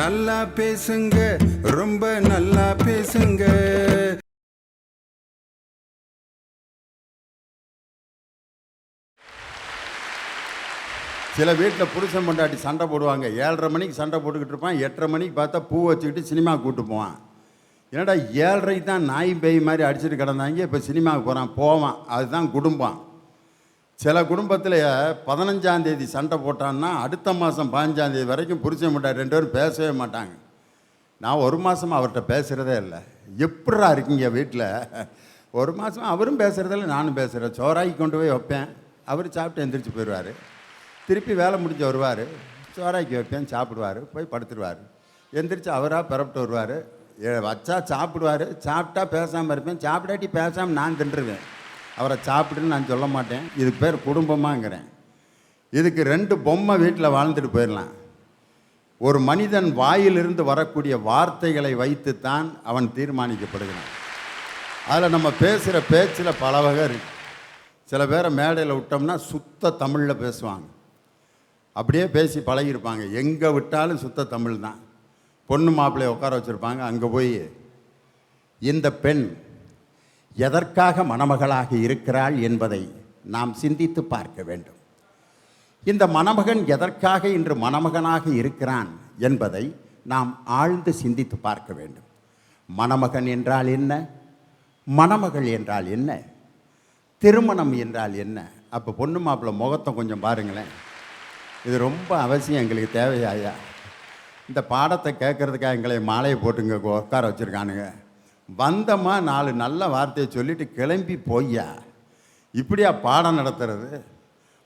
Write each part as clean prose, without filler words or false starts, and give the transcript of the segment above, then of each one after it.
நல்லா பேசுங்க, ரொம்ப நல்லா பேசுங்க. சில வீட்டில் புருஷன் பொண்டாட்டி சண்டை போடுவாங்க. 7:30 மணிக்கு சண்டை போட்டுக்கிட்டு இருப்பான். 8:30 மணிக்கு பார்த்தா பூ வச்சுக்கிட்டு சினிமா கூப்பிட்டு போவான். என்னடா 7:30க்கு தான் நாய் பேய் மாதிரி அடிச்சுட்டு கிடந்தாங்க, இப்போ சினிமாவுக்கு போவான். அதுதான் குடும்பம். சில குடும்பத்தில் 15ஆம் தேதி சண்டை போட்டான்னா அடுத்த மாதம் 15ஆம் தேதி வரைக்கும் புருஷன் பொண்டாட்டி 2 பேரும் பேசவே மாட்டாங்க. நான் 1 மாதமாக அவர்கிட்ட பேசுகிறதே இல்லை. எப்படா இருக்கீங்க வீட்டில்? 1 மாதம் அவரும் பேசுகிறதில்ல, நானும் பேசுகிறேன். சோறாக்கி கொண்டு போய் வைப்பேன், அவர் சாப்பிட்டு எந்திரிச்சு போயிடுவார். திருப்பி வேலை முடிஞ்சு வருவார், சோறாக்கி வைப்பேன், சாப்பிடுவார், போய் படுத்துடுவார். எந்திரிச்சு அவராக பிறப்பிட்டு வருவார். வச்சா சாப்பிடுவார், சாப்பிட்டா பேசாமல் இருப்பேன், சாப்பிடாட்டி பேசாமல் நான் தின்றுவேன். அவரை சாப்பிடுன்னு நான் சொல்ல மாட்டேன். இதுக்கு பேர் குடும்பமாங்கிறேன். இதுக்கு 2 பொம்மை வீட்டில் வாழ்ந்துட்டு போயிடலாம். ஒரு மனிதன் வாயிலிருந்து வரக்கூடிய வார்த்தைகளை வைத்துத்தான் அவன் தீர்மானிக்கப்படுகிறான். அதில் நம்ம பேசுகிற பேச்சில் பல வகை இருக்கு. சில பேரை மேடையில் விட்டோம்னா சுத்த தமிழில் பேசுவாங்க, அப்படியே பேசி பழகியிருப்பாங்க. எங்கே விட்டாலும் சுத்த தமிழ் தான். பொண்ணு மாப்பிள்ளையை உட்கார வச்சுருப்பாங்க. அங்கே போய் இந்த பெண் எதற்காக மணமகளாக இருக்கிறாள் என்பதை நாம் சிந்தித்து பார்க்க வேண்டும். இந்த மணமகன் எதற்காக இன்று மணமகனாக இருக்கிறான் என்பதை நாம் ஆழ்ந்து சிந்தித்து பார்க்க வேண்டும். மணமகன் என்றால் என்ன? மணமகள் என்றால் என்ன? திருமணம் என்றால் என்ன? அப்போ பொண்ணு மாப்பிள்ளை முகத்தை கொஞ்சம் பாருங்களேன். இது ரொம்ப அவசியம், எங்களுக்கு தேவையாயா. இந்த பாடத்தை கேட்குறதுக்காக எங்களை மாலையை போட்டுங்க உட்கார வச்சுருக்கானுங்க. வந்தம்மா 4 நல்ல வார்த்தையை சொல்லிவிட்டு கிளம்பி போய்யா. இப்படியா பாடம் நடத்துறது?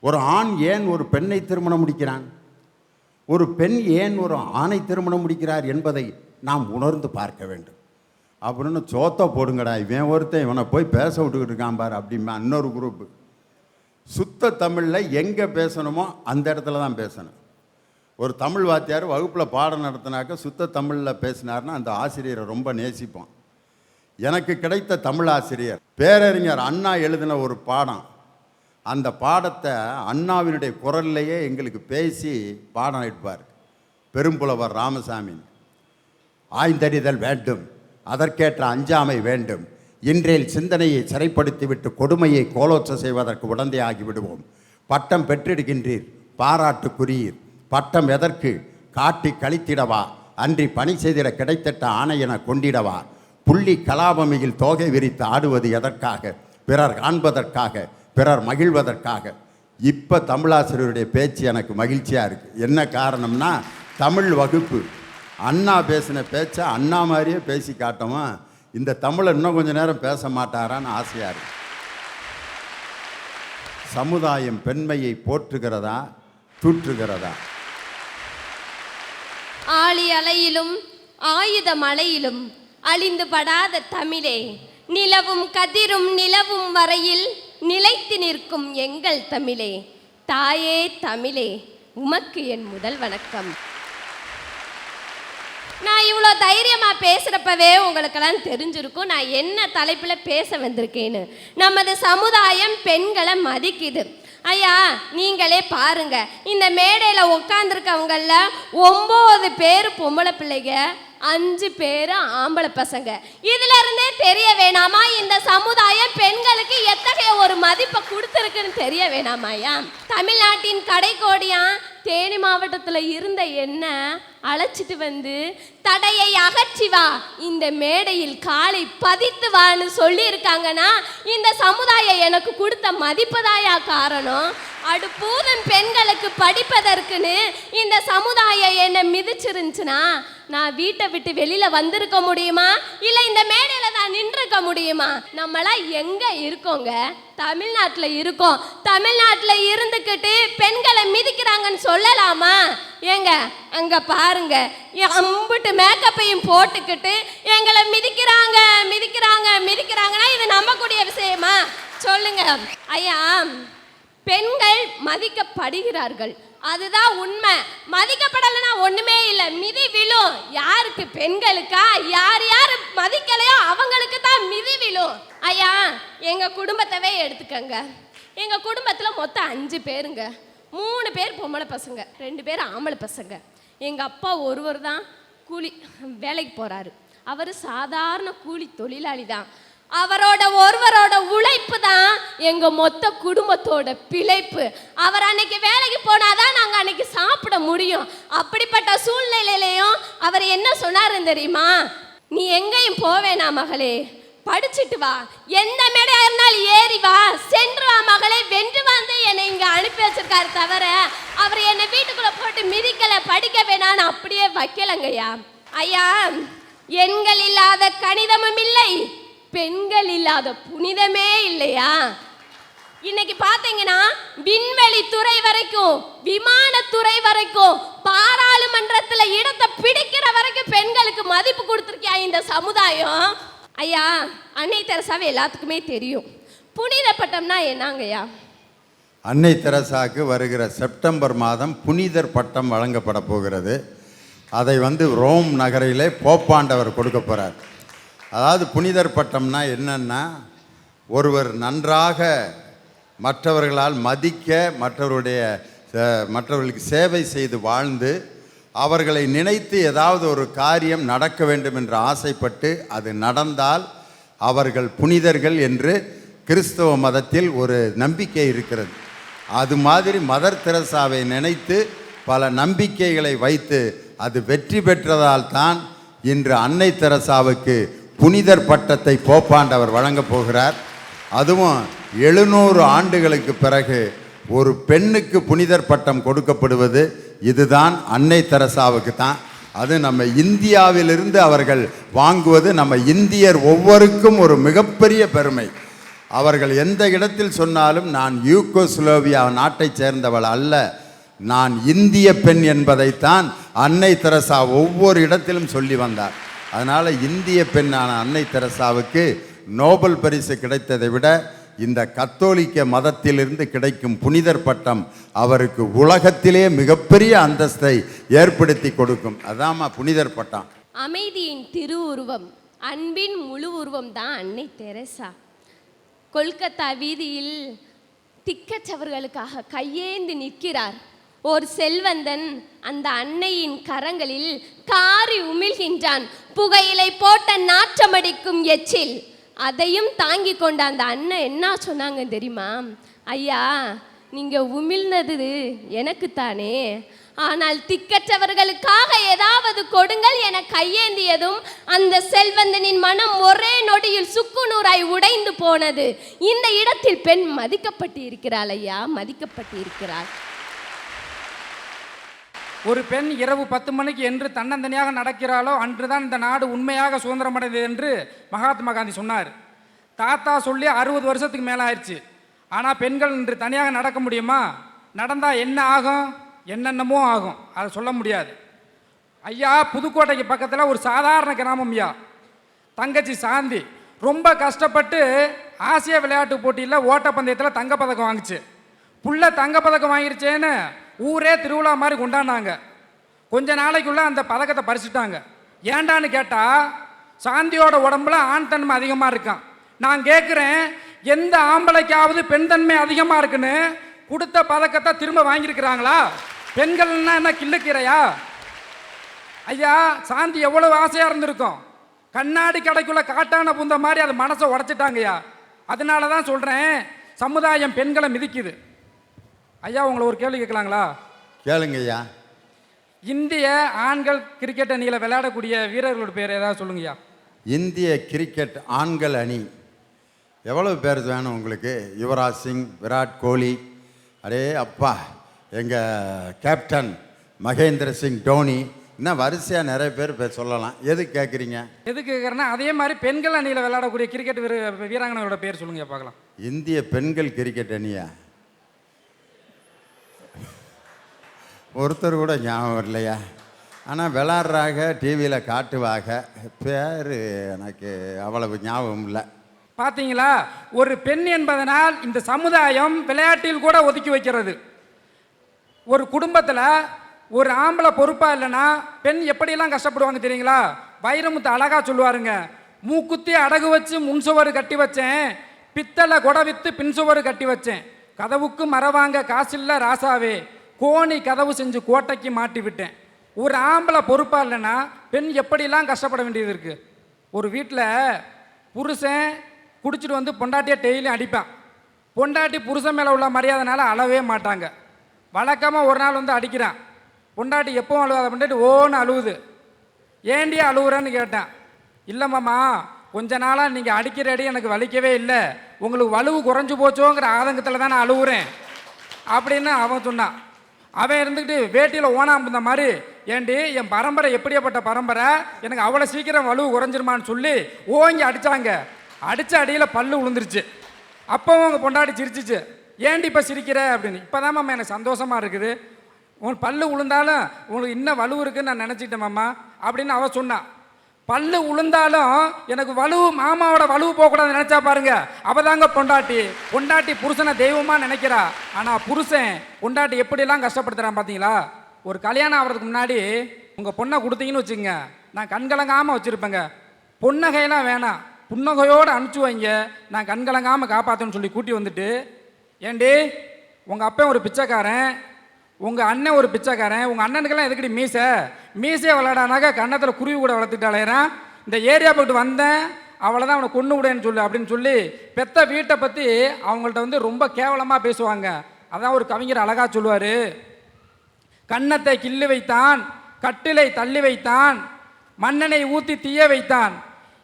ஒரு ஆண் ஏன் ஒரு பெண்ணை திருமணம் முடிக்கிறான்? ஒரு பெண் ஏன் ஒரு ஆணை திருமணம் முடிக்கிறார் என்பதை நாம் உணர்ந்து பார்க்க வேண்டும். அப்படின்னு சோத்த போடுங்கடா, இவன் ஒருத்தன் இவனை போய் பேச விட்டுக்கிட்டு இருக்கான் பார் அப்படிமா இன்னொரு குரூப்பு. சுத்த தமிழில் எங்கே பேசணுமோ அந்த இடத்துல தான் பேசணும். ஒரு தமிழ் வாத்தியார் வகுப்பில் பாடம் நடத்தினாக்க சுத்த தமிழில் பேசினார்னா அந்த ஆசிரியரை ரொம்ப நேசிப்போம். எனக்கு கிடைத்த தமிழ் ஆசிரியர் பேரறிஞர் அண்ணா எழுதின ஒரு பாடம். அந்த பாடத்தை அண்ணாவினுடைய குரல்லையே எங்களுக்கு பேசி பாடம் எடுப்பார். பெரும்புலவர் ராமசாமி. ஆய்ந்தறிதல் வேண்டும், அதற்கேற்ற அஞ்சாமை வேண்டும். இன்றைய சிந்தனையை சிறைப்படுத்திவிட்டு கொடுமையை கோலோச்ச செய்வதற்கு உடந்தை ஆகிவிடுவோம். பட்டம் பெற்றிடுகின்றீர், பாராட்டுக்குரியீர். பட்டம் எதற்கு? காட்டி கழித்திடவா, அன்றி பணி செய்திட கிடைத்திட்ட ஆணையென கொண்டிடவா? புள்ளி கலாபமியில் தோகை விரித்து ஆடுவது எதற்காக? பிறர் காண்பதற்காக, பிறர் மகிழ்வதற்காக. இப்போ தமிழாசிரியருடைய பேச்சு எனக்கு மகிழ்ச்சியாக இருக்குது. என்ன காரணம்னா, தமிழ் வகுப்பு அண்ணா பேசின பேச்சை அண்ணா மாதிரியே பேசி காட்டவும் இந்த தமிழை இன்னும் கொஞ்சம் நேரம் பேச மாட்டாரான்னு ஆசையாக இருக்கு. சமுதாயம் பெண்மையை போற்றுகிறதா தூற்றுகிறதா? ஆழி அலையிலும் ஆயுத மலையிலும் அழிந்து படாத தமிழே, நிலவும் கதிரும் நிலவும் வரையில் நிலைத்து நிற்கும் எங்கள் தமிழே. தாயே தமிழே, உமக்கு என் முதல் வணக்கம். நான் இவ்வளோ தைரியமாக பேசுகிறப்பவே உங்களுக்கெல்லாம் தெரிஞ்சிருக்கும் நான் என்ன தலைப்பில் பேச வந்திருக்கேன்னு. நமது சமுதாயம் பெண்களை மதிக்குது. ஐயா, நீங்களே பாருங்க, இந்த மேடையில் உட்காந்துருக்கவங்கள 9 பேர் பொம்பளை பிள்ளைங்க, 5 பேர் ஆம்பளை பசங்க. இதுல இருந்தே தெரிய வேணாமா இந்த சமுதாயம் பெண்களுக்கு எத்தகைய ஒரு மதிப்பை கொடுத்துருக்குன்னு தெரிய வேணாமாயா? தமிழ்நாட்டின் கடைக்கோடியா தேனி மாவட்டத்தில் இருந்த என்ன அழைச்சிட்டு வந்து தடையை அகற்றி வா, இந்த மேடையில் காலை பதித்து வான்னு சொல்லியிருக்காங்கன்னா இந்த சமுதாயம் எனக்கு கொடுத்த மதிப்புதாயா காரணம். அடுப்பூதும் பெண்களுக்கு படிப்பதற்குன்னு இந்த சமுதாயம் என்னை மிதிச்சிருந்துச்சுன்னா நான் வீட்டை விட்டு வெளியில வந்திருக்க முடியுமா? இல்லை இந்த மேடையில தான் நின்றுக்க முடியுமா? நம்மளாம் எங்க இருக்கோங்க? தமிழ்நாட்டில் இருக்கோம். தமிழ்நாட்டில் இருந்துக்கிட்டு பெண்களை மிதிக்கிறாங்கன்னு சொல்லலாமா? ஏங்க அங்க பாருங்க, அம்புட்டு மேக்கப்பையும் போட்டுக்கிட்டு எங்களை மிதிக்கிறாங்க மிதிக்கிறாங்க மிதிக்கிறாங்கன்னா இது நம்பக்கூடிய விஷயமா? சொல்லுங்க ஐயா. பெண்கள் மதிக்கப்படுகிறார்கள், அதுதான் உண்மை. மதிக்கப்படலைன்னா ஒண்ணுமே இல்லை, மிதி விழும். யாருக்கு? பெண்களுக்கா? யார் யார் மதிக்கலையோ அவங்களுக்கு தான் மிதி விழும். ஐயா, எங்க குடும்பத்தவே எடுத்துக்கங்க. எங்க குடும்பத்துல மொத்தம் 5 பேருங்க. 3 பேர் பொம்பளை பசங்க, 2 பேர் ஆம்பளை பசங்க. எங்கள் அப்பா ஒருவர் தான் கூலி வேலைக்கு போகிறாரு. அவர் சாதாரண கூலி தொழிலாளி தான். ஒருவரோட உழைப்பு தான் எங்கள் மொத்த குடும்பத்தோட பிழைப்பு. அவர் அன்னைக்கு வேலைக்கு போனாதான் நாங்கள் அன்னைக்கு சாப்பிட முடியும். அப்படிப்பட்ட சூழ்நிலையிலையும் அவர் என்ன சொன்னாரு தெரியுமா? நீ எங்கேயும் போவேனா மகளே, படிச்சுட்டு வா, எந்த மேடையா இருந்தாலும் ஏறி வா, சென்று வா மகளே, வென்று வந்து என்னை இங்க அனுப்பி வச்சிருக்காரு தவிர அவர் என்னை வீட்டுக்குள்ள போட்டு மிதிக்கல, படிக்க வேணான்னு அப்படியே வைக்கலங்கய்யா. ஐயா, எண்கள் இல்லாத கணிதமும் இல்லை, பெண்கள் இல்லாத புனிதமே இல்லையா? இன்னைக்கு பாத்தீங்கன்னா விண்வெளி துறை வரைக்கும், விமானத்துறை வரைக்கும், பாராளுமன்றத்துல இடத்தை பிடிக்கிற வரைக்கும் பெண்களுக்கு மதிப்பு கொடுத்துருக்கியா இந்த சமுதாயம். ஐயா, அன்னை தெரசாவை எல்லாத்துக்குமே தெரியும். புனித பட்டம்னா என்னங்கய்யா? அன்னை தெரசாவுக்கு வருகிற செப்டம்பர் மாதம் புனிதர் பட்டம் வழங்கப்பட போகிறது. அதை ரோம் நகரிலே போப்பாண்டவர் கொடுக்க போகிறார். அதாவது புனிதர் பட்டம்னா என்னன்னா, ஒருவர் நன்றாக மற்றவர்களால் மதிக்க, மற்றவர்களுக்கு சேவை செய்து வாழ்ந்து, அவர்களை நினைத்து ஏதாவது ஒரு காரியம் நடக்க வேண்டும் என்று ஆசைப்பட்டு அது நடந்தால் அவர்கள் புனிதர்கள் என்று கிறிஸ்தவ மதத்தில் ஒரு நம்பிக்கை இருக்கிறது. அது மாதிரி மதர் தெரசாவை நினைத்து பல நம்பிக்கைகளை வைத்து அது வெற்றி பெற்றதால் தான் இன்று அன்னை தெரசாவுக்கு புனிதர் பட்டத்தை போப்பாண்டவர் வழங்கப் போகிறார். அதுவும் 700 ஆண்டுகளுக்கு பிறகு ஒரு பெண்ணுக்கு புனிதர் பட்டம் கொடுக்கப்படுவது இதுதான் அன்னை தெரசாவுக்கு தான். அது நம்ம இந்தியாவிலிருந்து அவர்கள் வாங்குவது நம்ம இந்தியர் ஒவ்வொருக்கும் ஒரு மிகப்பெரிய பெருமை. அவர்கள் எந்த இடத்தில் சொன்னாலும் நான் யூகோஸ்லோவியா நாட்டைச் சேர்ந்தவள் அல்ல, நான் இந்திய பெண் என்பதைத்தான் அன்னை தெரசா ஒவ்வொரு இடத்திலும் சொல்லி வந்தார். அதனால் இந்திய பெண்ணான அன்னை தெரசாவுக்கு நோபல் பரிசு கிடைத்ததை விட இந்த கத்தோலிக்க மதத்திலிருந்து கிடைக்கும் புனிதர் பட்டம் அவருக்கு உலகத்திலே மிகப்பெரிய அந்தஸ்தை ஏற்படுத்தி கொடுக்கும். அதாம்மா புனிதர் பட்டம். அமைதியின் திருவுருவம், அன்பின் முழு உருவம் தான் அன்னை தெரசா. கொல்கத்தா வீதியில் திக்கற்றவர்களுக்காக கையேந்து நிற்கிறார் ஒரு செல்வந்தன். அந்த அன்னையின் கரங்களில் காரி உமிழ்கின்றான் புகையிலை போட்ட நாற்றமடிக்கும் எச்சில். அதையும் தாங்கி கொண்ட அந்த அண்ணன் என்ன சொன்னாங்க தெரியுமா? ஐயா, நீங்கள் உமிழ்ந்தது எனக்குத்தானே, ஆனால் திக்கற்றவர்களுக்காக ஏதாவது கொடுங்கள் என கையேந்தியதும் அந்த செல்வந்தனின் மனம் ஒரே நொடியில் சுக்குநூறாய் உடைந்து போனது. இந்த இடத்தில் பெண் மதிக்கப்பட்டு இருக்கிறாள் ஐயா, மதிக்கப்பட்டு இருக்கிறாள். ஒரு பெண் இரவு 10 மணிக்கு என்று தன்னந்தனியாக நடக்கிறாளோ அன்றுதான் இந்த நாடு உண்மையாக சுதந்திரமடைந்தது என்று மகாத்மா காந்தி சொன்னார். தாத்தா சொல்லி 60 வருஷத்துக்கு மேலே ஆயிடுச்சு. ஆனால் பெண்கள் இன்று தனியாக நடக்க முடியுமா? நடந்தால் என்ன ஆகும்? என்னென்னமோ ஆகும், அதை சொல்ல முடியாது. ஐயா, புதுக்கோட்டைக்கு பக்கத்தில் ஒரு சாதாரண கிராமம் ஐயா. தங்கச்சி சாந்தி ரொம்ப கஷ்டப்பட்டு ஆசிய விளையாட்டு போட்டியில் ஓட்டப்பந்தயத்தில் தங்கப்பதக்கம் வாங்குச்சு. புள்ள தங்கப்பதக்கம் வாங்கிருச்சேன்னு ஊரே திருவிழா மாதிரி கொண்டாடினாங்க. கொஞ்ச நாளைக்குள்ள அந்த பதக்கத்தை பறிச்சுட்டாங்க. ஏண்டான்னு கேட்டால் சாந்தியோட உடம்புல ஆண் தன்மை அதிகமாக இருக்கான். நான் கேட்குறேன், எந்த ஆம்பளைக்காவது பெண் தன்மை அதிகமாக இருக்குன்னு கொடுத்த பதக்கத்தை திரும்ப வாங்கியிருக்கிறாங்களா? பெண்கள்னா என்ன கிள்ளுக்கிறையா? ஐயா, சாந்தி எவ்வளவு ஆசையாக இருந்திருக்கும். கண்ணாடி கடைக்குள்ள காட்டான பூந்த மாதிரி அது மனசை உடைச்சிட்டாங்கய்யா. அதனால தான் சொல்கிறேன், சமுதாயம் பெண்களை மிதிக்குது. ஐயா, உங்களை ஒரு கேள்வி கேட்கலாங்களா? கேளுங்க ஐயா. இந்திய ஆண்கள் கிரிக்கெட் அணியில் விளையாடக்கூடிய வீரர்களோட பேர் ஏதாவது சொல்லுங்கய்யா. இந்திய கிரிக்கெட் ஆண்கள் அணி எவ்வளவு பேர் வேணும் உங்களுக்கு? யுவராஜ் சிங், விராட் கோலி, அடே அப்பா, எங்கள் கேப்டன் மகேந்திர சிங் தோனி, இன்னும் வரிசையாக நிறைய பேர் சொல்லலாம். எதுக்கு கேட்குறீங்க? எதுக்கு கேட்குறேன்னா, அதே மாதிரி பெண்கள் அணியில் விளையாடக்கூடிய கிரிக்கெட் வீராங்கனையோட பேர் சொல்லுங்க பார்க்கலாம். இந்திய பெண்கள் கிரிக்கெட் அணியா? ஒருத்தர் கூட ஞாபகம் இல்லையா? ஆனால் விளாட்றாங்க, டிவியில் காட்டுவாங்க, பேர் எனக்கு அவ்வளவு ஞாபகம் இல்லை. பார்த்தீங்களா, ஒரு பெண் என்பதனால் இந்த சமுதாயம் விளையாட்டில் கூட ஒதுக்கி வைக்கிறது. ஒரு குடும்பத்தில் ஒரு ஆம்பளை பொறுப்பாக இல்லைன்னா பெண் எப்படியெல்லாம் கஷ்டப்படுவாங்க தெரியுங்களா? வைரமுத்து அழகா சொல்லுவாருங்க, மூக்குத்தி அடகு வச்சு முன்சுவர் கட்டி வச்சேன், பித்தளை கொடை விற்று பின்சுவர் கட்டி வச்சேன், கதவுக்கு மரவாங்க காசில்ல ராசாவே, கோணி கதவு செஞ்சு கோட்டைக்கு மாட்டி விட்டேன். ஒரு ஆம்பளை பொறுப்பாக இல்லைன்னா பெண் எப்படிலாம் கஷ்டப்பட வேண்டியது இருக்குது. ஒரு வீட்டில் புருஷன் குடிச்சிட்டு வந்து பொண்டாட்டியை டெய்லியும் அடிப்பான். பொண்டாட்டி புருஷன் மேலே உள்ள மரியாதைனால அழவே மாட்டாங்க. வழக்கமாக ஒரு நாள் வந்து அடிக்கிறான். பொண்டாட்டி எப்பவும் அழுவாத பொண்டாட்டி ஓன்னு அழுவுது. ஏண்டி அழுவுறேன்னு கேட்டேன். இல்லை மாமா, கொஞ்ச நாளாக நீங்கள் அடிக்கிற அடி எனக்கு வலிக்கவே இல்லை, உங்களுக்கு வலுவு குறைஞ்சு போச்சோங்கிற ஆதங்கத்தில் தான் நான் அழுவுறேன் அப்படின்னு அவன் சொன்னான். அவன் இருந்துக்கிட்டு வேட்டியில் ஓனாம்புந்த மாதிரி, ஏண்டி என் பரம்பரை எப்படியாப்பட்ட பரம்பரை, எனக்கு அவ்வளோ சீக்கிரம் வலுவு குறைஞ்சிருமான்னு சொல்லி ஓங்கி அடித்தாங்க. அடித்த அடியில் பல்லு விழுந்துருச்சு. அப்போவும் அவங்க பொண்டாட்டி சிரிச்சிச்சு. ஏண்டி இப்போ சிரிக்கிற அப்படின்னு. இப்போ தான் மாமா எனக்கு சந்தோஷமாக இருக்குது, உன் பல்லு விழுந்தாலும் உங்களுக்கு இன்னும் வலுவு இருக்குன்னு நான் நினச்சிக்கிட்டேன் மாமா அப்படின்னு அவ சொன்னான். பல்லு விழுந்தாலும் எனக்கு வலுவு, மாமாவோட வலுவு போகக்கூடாதுன்னு நினச்சா பாருங்க. அவதாங்க பொண்டாட்டி. பொண்டாட்டி புருஷனை தெய்வமாக நினைக்கிறா. ஆனால் புருஷன் பொண்டாட்டி எப்படிலாம் கஷ்டப்படுத்துகிறான் பார்த்தீங்களா. ஒரு கல்யாணம் ஆகிறதுக்கு முன்னாடி உங்கள் பொண்ணை கொடுத்தீங்கன்னு வச்சுக்கோங்க, நான் கண்கலங்காமல் வச்சுருப்பேங்க. பொன்னகையெல்லாம் வேணாம், புன்னகையோடு அனுப்பிச்சி வைங்க, நான் கண்கலங்காமல் காப்பாற்றணும்னு சொல்லி கூட்டி வந்துட்டு, ஏண்டி உங்கள் அப்பன் ஒரு பிச்சைக்காரன், உங்கள் அண்ணன் ஒரு பிச்சைக்காரன், உங்கள் அண்ணனுக்கெல்லாம் எதுக்கடி மீசையை விளையாடானாக்கா கன்னத்தில் குருவி கூட வளர்த்துட்டாலேறான், இந்த ஏரியா போய்ட்டு வந்தேன் அவ்வளோதான் அவனை கொண்டு விடேன்னு சொல்லு அப்படின்னு சொல்லி பெத்த வீட்டை பற்றி அவங்கள்ட்ட வந்து ரொம்ப கேவலமாக பேசுவாங்க. அதான் ஒரு கவிஞர் அழகாக சொல்லுவார், கன்னத்தை கிள்ளி வைத்தான், கட்டிலை தள்ளி வைத்தான், மண்ணெண்ணை ஊற்றி தீய வைத்தான்,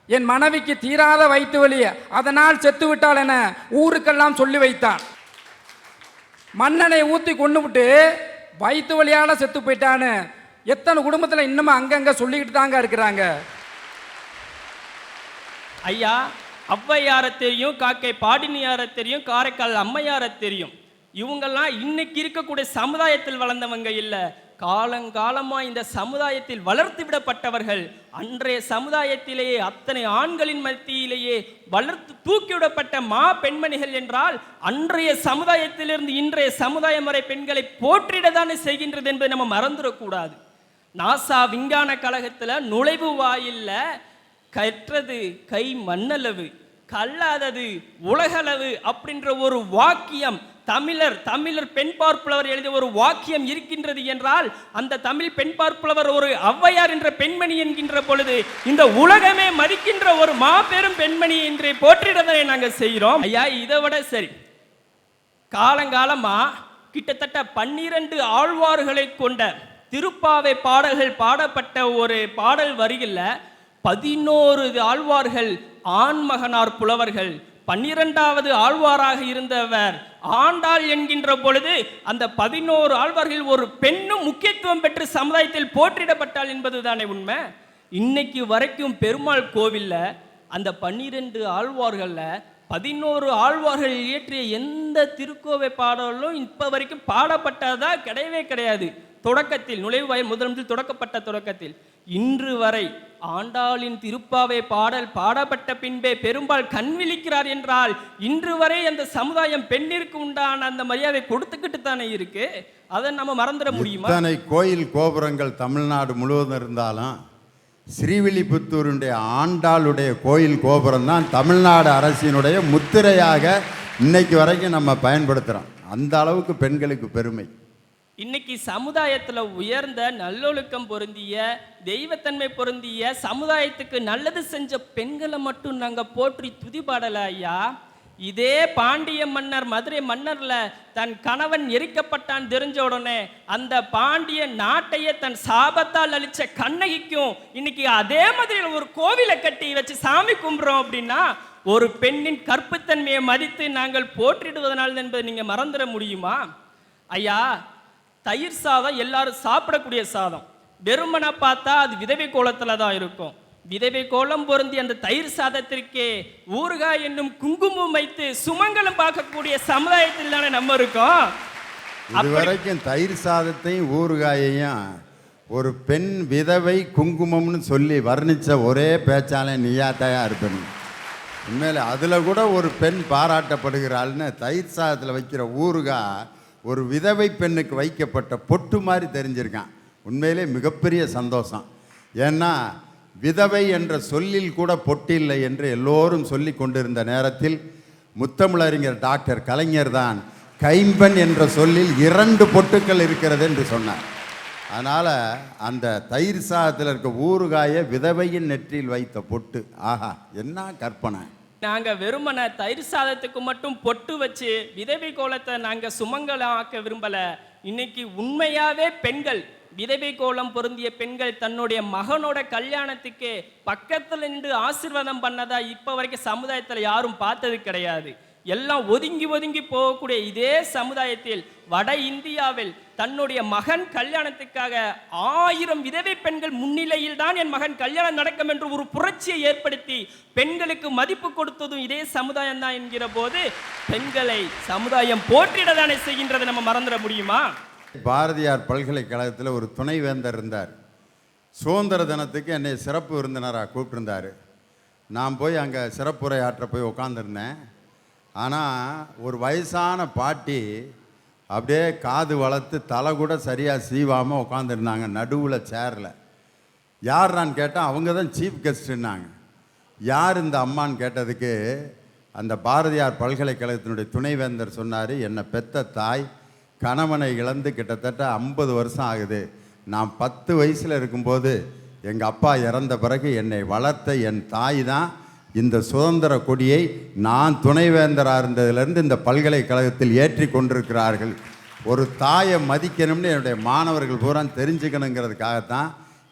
என் மனைவிக்கு தீராத வயிற்று வலி அதனால் செத்து விட்டாள் என ஊருக்கெல்லாம் சொல்லி வைத்தான். மண்ணெண்ணை ஊற்றி கொண்டு விட்டு வயிற்று வலியால் செத்து போயிட்டான்னு எத்தனை குடும்பத்தில் இன்னமும் அங்கங்கே சொல்லிக்கிட்டு தாங்க இருக்கிறாங்க. ஐயா, ஔவையாரை தெரியும், காக்கை பாடினியாரை தெரியும், காரைக்கால் அம்மையாரை தெரியும். இவங்கெல்லாம் இன்னைக்கு இருக்கக்கூடிய சமுதாயத்தில் வளர்ந்தவங்க இல்லை, காலங்காலமாக இந்த சமுதாயத்தில் வளர்த்து விடப்பட்டவர்கள். அன்றைய சமுதாயத்திலேயே அத்தனை ஆண்களின் மத்தியிலேயே வளர்த்து தூக்கிவிடப்பட்ட மா பெண்மணிகள் என்றால் அன்றைய சமுதாயத்திலிருந்து இன்றைய சமுதாயம் வரை பெண்களை போற்றிடத்தானே செய்கின்றது என்பதை நம்ம மறந்துடக்கூடாது. நாசா விஞ்ஞான கழகத்தில் நுழைவு வாயில்ல கற்றது கை மண்ணளவு, கல்லாதது உலகளவு அப்படின்ற ஒரு வாக்கியம் தமிழர் பெண் பார்ப்புலவர் எழுதிய ஒரு வாக்கியம் இருக்கின்றது என்றால், அந்த தமிழ் பெண் பார்ப்புலவர் ஒரு ஔவையார் என்ற பெண்மணி என்கின்ற பொழுது இந்த உலகமே மதிக்கின்ற ஒரு மாபெரும் பெண்மணி என்று போற்றிடத்தை நாங்கள் செய்கிறோம். ஐயா, இதை விட சரி, காலங்காலமா கிட்டத்தட்ட 12 ஆழ்வார்களை கொண்ட திருப்பாவை பாடல்கள் பாடப்பட்ட ஒரு பாடல் வரியில் 11 ஆழ்வார்கள் ஆண்மகனார் புலவர்கள், 12வது ஆழ்வாராக இருந்தவர் ஆண்டாள் என்கின்ற பொழுது அந்த 11 ஆழ்வார்கள் ஒரு பெண்ணும் முக்கியத்துவம் பெற்று சமுதாயத்தில் போற்றிடப்பட்டாள் என்பதுதானே உண்மை. இன்னைக்கு வரைக்கும் பெருமாள் கோவில்ல அந்த 12 ஆழ்வார்கள்ல 11 ஆழ்வார்கள் இயற்றிய எந்த திருக்கோவை பாடலும் இப்ப வரைக்கும் பாடப்பட்டதா கிடையவே கிடையாது. தொடக்கத்தில் நுழைவாயில் முதல் தொடக்கப்பட்ட தொடக்கத்தில் இன்று வரை ஆண்டாளின் திருப்பாவை பாடல் பாடப்பட்ட பின்பே பெரும்பால் கண் விழிக்கிறார் என்றால் இன்று வரை அந்த சமுதாயம் பெண்ணிற்கு உண்டான அந்த மரியாதை கொடுத்துக்கிட்டு தானே இருக்கு. அதை நம்ம மறந்துட முடியுமா? இத்தனை கோயில் கோபுரங்கள் தமிழ்நாடு முழுவதும் இருந்தாலும் ஸ்ரீவில்லிபுத்தூருடைய ஆண்டாளுடைய கோயில் கோபுரம் தான் தமிழ்நாடு அரசினுடைய முத்திரையாக இன்னைக்கு வரைக்கும் நம்ம பயன்படுத்துகிறோம். அந்த அளவுக்கு பெண்களுக்கு பெருமை. இன்னைக்கு சமுதாயத்தில் உயர்ந்த நல்லொழுக்கம் பொருந்திய தெய்வத்தன்மை பொருந்திய சமுதாயத்துக்கு நல்லது செஞ்ச பெண்களை மட்டும் நாங்கள் போற்றி துதிபாடல ஐயா. இதே பாண்டிய மன்னர் மதுரை மன்னர்ல தன் கணவன் எரிக்கப்பட்டான் தெரிஞ்ச உடனே அந்த பாண்டிய நாட்டையே தன் சாபத்தால் அழிச்ச கண்ணகிக்கும் இன்னைக்கு அதே மாதிரி ஒரு கோவிலை கட்டி வச்சு சாமி கும்பிட்றோம் அப்படின்னா ஒரு பெண்ணின் கற்புத்தன்மையை மதித்து நாங்கள் போற்றிடுவதனால் என்பதை நீங்க மறந்துட முடியுமா? ஐயா, தயிர் சாதம் எல்லாரும் சாப்பிடக்கூடிய சாதம். வெறுமனை பார்த்தா அது விதவை கோலத்தில் தான் இருக்கும். விதவை கோலம் பொருந்தி அந்த தயிர் சாதத்திற்கே ஊறுகாய் என்னும் குங்குமம் வைத்து சுமங்கலம் பார்க்கக்கூடிய சமுதாயத்தில் தானே நம்ம இருக்கோம். இதுவரைக்கும் தயிர் சாதத்தையும் ஊறுகாயையும் ஒரு பெண் விதவை குங்குமம்னு சொல்லி வர்ணிச்ச ஒரே பேச்சாலே நீயாத்தையா இருப்பேன். உண்மையில அதில் கூட ஒரு பெண் பாராட்டப்படுகிறாள்னு தயிர் சாதத்தில் வைக்கிற ஊறுகாய் ஒரு விதவை பெண்ணுக்கு வைக்கப்பட்ட பொட்டு மாதிரி தெரிஞ்சிருக்கான். உண்மையிலே மிகப்பெரிய சந்தோஷம். ஏன்னா விதவை என்ற சொல்லில் கூட பொட்டில்லை என்று எல்லோரும் சொல்லி கொண்டிருந்த நேரத்தில் முத்தமிழறிஞர் டாக்டர் கலைஞர் தான் கைம்பெண் என்ற சொல்லில் 2 பொட்டுக்கள் இருக்கிறது என்று சொன்னார். அதனால் அந்த தயிர் சாதத்தில் இருக்க ஊறுகாயை விதவையின் நெற்றியில் வைத்த பொட்டு. ஆஹா, என்ன கற்பனை! நாங்க வெறுமனை தயிர் சாதத்துக்கு மட்டும் பொட்டு வச்சு விதவை கோலத்தை நாங்க சுமங்கலாக்க விரும்பல. இன்னைக்கு உண்மையாவே பெண்கள், விதவை கோலம் பொருந்திய பெண்கள் தன்னுடைய மகனோட கல்யாணத்துக்கு பக்கத்துல நின்று ஆசீர்வாதம் பண்ணதா இப்ப வரைக்கும் சமுதாயத்துல யாரும் பார்த்தது கிடையாது. எல்லாம் ஒதுங்கி ஒதுங்கி போகக்கூடிய இதே சமுதாயத்தில் வட இந்தியாவில் தன்னுடைய மகன் கல்யாணத்துக்காக 1000 விதவை பெண்கள் முன்னிலையில் தான் என் மகன் கல்யாணம் நடக்கும் என்று ஒரு புரட்சியை ஏற்படுத்தி பெண்களுக்கு மதிப்பு கொடுத்ததும் இதே சமுதாயம் தான் என்கிற போது பெண்களை சமுதாயம் போற்றிடதானே செய்கின்றதை நம்ம மறந்துட முடியுமா? பாரதியார் பல்கலைக்கழகத்தில் ஒரு துணைவேந்தர் இருந்தார். சுதந்திர தினத்துக்கு என்னை சிறப்பு விருந்தினராக கூப்பிட்டுருந்தார். நான் போய் அங்கே சிறப்புரை ஆற்ற போய் உட்காந்துருந்தேன். ஆனால் ஒரு வயசான பாட்டி அப்படியே காது வளர்த்து தலை கூட சரியாக சீவாமல் உட்காந்துருந்தாங்க நடுவில் சேரில். யார்ரான்னு கேட்டால் அவங்க தான் சீஃப் கெஸ்ட்டுன்னாங்க. யார் இந்த அம்மான்னு கேட்டதுக்கு அந்த பாரதியார் பல்கலைக்கழகத்தினுடைய துணைவேந்தர் சொன்னார், என்னை பெத்த தாய் கணவனை இழந்து கிட்டத்தட்ட 50 வருஷம் ஆகுது. நான் 10 வயசில் இருக்கும்போது எங்கள் அப்பா இறந்த பிறகு என்னை வளர்த்த என் தாய் தான் இந்த சுதந்திர கொடியை நான் துணைவேந்தராக இருந்ததுலேருந்து இந்த பல்கலைக்கழகத்தில் ஏற்றி கொண்டிருக்கிறார்கள். ஒரு தாயை மதிக்கணும்னு என்னுடைய மாணவர்கள் பூரா தெரிஞ்சுக்கணுங்கிறதுக்காகத்தான்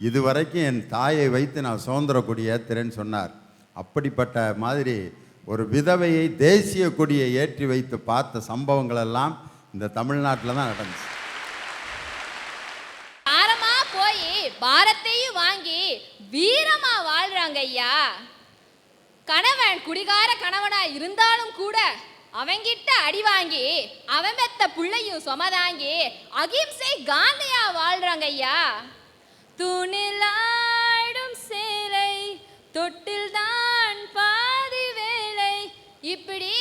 இதுவரைக்கும் என் தாயை வைத்து நான் சுதந்திர கொடி ஏற்றுறேன்னு சொன்னார். அப்படிப்பட்ட மாதிரி ஒரு விதவையை தேசிய கொடியை ஏற்றி வைத்து பார்த்த சம்பவங்கள் எல்லாம் இந்த தமிழ்நாட்டில் தான் நடந்துச்சு. ஆரமா போய் பாரத்தையும் வாங்கி வீரமா வாழ்றாங்க ஐயா. கணவன் குடிகார கணவனா இருந்தாலும் கூட அவங்கிட்ட அடி வாங்கி அவன் பெத்த பிள்ளையும் சுமதாங்கி அகிம்சை காந்தியா வாழ்றாங்க ஐயா. தூணிலாடும் சேலை தொட்டில் தான் பாதி வேலை, இப்படி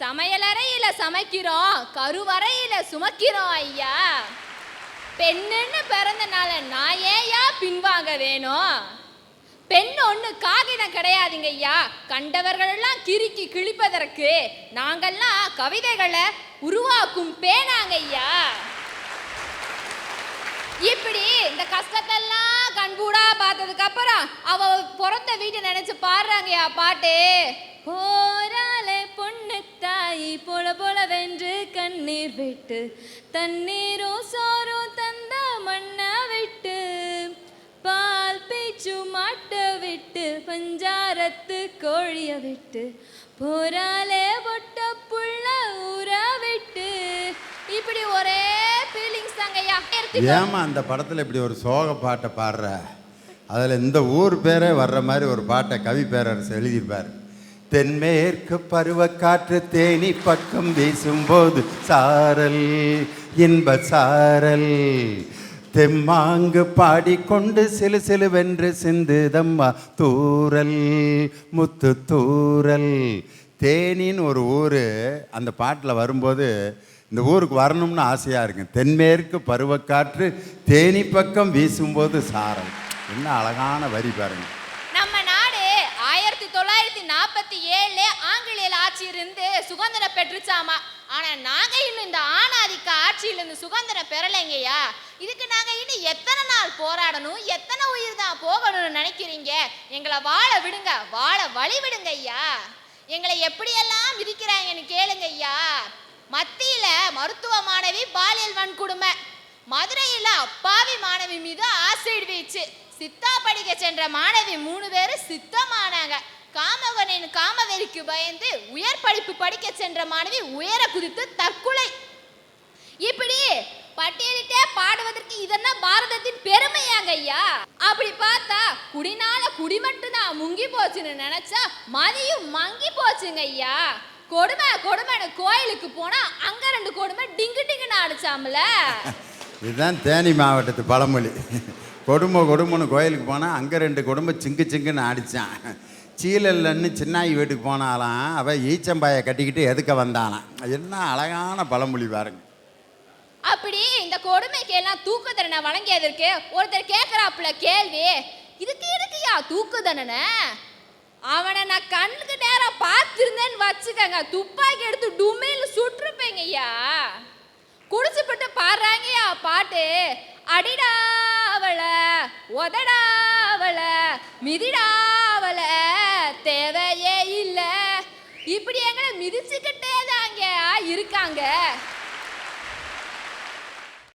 சமையலறையில சமைக்கிறோம், கருவறையில சுமக்கிறோம் ஐயா. பெண்ணுன்னு பிறந்தனால நான் ஏயா பின்வாங்க வேணும்? பெண் ஒண்ணு காகிதம் கிடையாதுங்க ஐயா. கண்டவர்கள் எல்லாம் கிறுக்கி கிழிப்பதற்கு நாங்கெல்லாம் கவிதைகளை உருவாக்கும் பேனாங்க ஐயா. இப்படி இந்த கஷ்டத்தெல்லாம் கண்கூடா பார்த்ததுக்கு அப்புறம் அவ பிறந்த வீட்டை நினைச்சு பாடுறாங்கய்யா பாட்டு. போராலே பொண்ணு தாயி போல போல வென்று கண்ணீர் விட்டு தண்ணீரும் சோறும் தந்த மண்ணா விட்டு பால் பேச்சு மாட்ட விட்டு பஞ்சாரத்து கோழிய விட்டு போராலே பொட்ட புள்ள ஊற விட்டு, இப்படி ஒரே ஃபீலிங்ஸ் தாங்கய்யா. ஏமா அந்த படத்தில் இப்படி ஒரு சோக பாட்டை பாடுற? அதில் இந்த ஊர் பேரே வர்ற மாதிரி ஒரு பாட்டை கவி பேரரசு எழுதியிருப்பார். தென்மேற்கு பருவக்காற்று தேனி பக்கம் வீசும்போது சாரல் இன்ப சாரல் தெம்மாங்கு பாடிக்கொண்டு சிலு சிலுவென்று சிந்துதம்மா தூரல் முத்து தூரல். தேனின்னு ஒரு ஊர் அந்த பாட்டில் வரும்போது இந்த ஊருக்கு வரணும்னு ஆசையாக இருக்குங்க. தென்மேற்கு பருவக்காற்று தேனி பக்கம் வீசும்போது சாரல். என்ன அழகான வரி பாருங்க. நம்ம நாடு 1947 ஆங்கிலேய ஆட்சியிலிருந்து சுதந்திரம் பெற்றுச்சாமா. ஆனா நாங்க இன்னும் இந்த ஆணாதிக்க ஆட்சியிலிருந்து சுதந்திரம் பெறலைங்கய்யா. இதுக்கு நாங்க இன்னும் எத்தனை நாள் போராடணும், எத்தனை உயிர் தான் போகணும்னு நினைக்கிறீங்க? எங்களை வாழ விடுங்க, வாழ வழி விடுங்க ஐயா. எங்களை எப்படியெல்லாம் விதிக்கிறாங்கன்னு கேளுங்க ஐயா. மத்தியில மருத்துவ மாணவி பாலியல் வன்கொடுமை, மதுரையில அப்பாவி மாணவி மீது ஆசிட் வீச்சு, சித்தா படிக்க சென்ற மாணவி 3 பேரு சித்தமானாங்க. காமகனின் காமவெறிக்கு பயந்து உயர் படிப்பு படிக்க சென்ற மாணவி உயர குதித்து தற்கொலை. இப்படி பட்டியலிட்டே பாடுவதற்கு இதெல்லாம் பாரதத்தின் பெருமையாங்க ஐயா. அப்படி பார்த்தா குடினால குடி மட்டும் தான் முங்கி போச்சுன்னு நினைச்சா மதியும் மங்கி போச்சுங்க ஐயா. கொடுமை கொடுமைன்னு கோயிலுக்கு போனா அங்க 2 கொடுமை டிங்கு டிங்குன்னு அடிச்சாமல. இதுதான் தேனி மாவட்டத்து பழமொழி. கொடுமை கொடுமைன்னு கோயிலுக்கு போனால் அங்கே 2 கொடுமை சிங்கு சிங்குன்னு அடித்தான். சீலல்லன்னு சின்னாயி வீட்டுக்கு போனாலாம் அவள் ஈச்சம்பாயை கட்டிக்கிட்டு எதுக்க வந்தாலாம். என்ன அழகான பழமொழி பாருங்க. அப்படி இந்த கொடுமைக்கு எல்லாம் தூக்கு தண்டனை வழங்கியதற்கு ஒருத்தர் கேட்கிறாப்புல கேள்வி, இதுக்கு எதுக்குயா தூக்கு தண்டனை? அவனை நான் கண்ணுக்கு நேரம் பார்த்துருந்தேன்னு வச்சுக்கங்க, துப்பாக்கி எடுத்து டுமையில் சுட்டுருப்பேங்க ஐயா. குடிச்சுப்பட்டு பாடுறாங்கய்யா பாட்டு. அடிடாவள உதடாவள மிதிடாவள தேவையே இல்லை. இப்படி எங்களை மிதிச்சுக்கிட்டே தாங்க இருக்காங்க.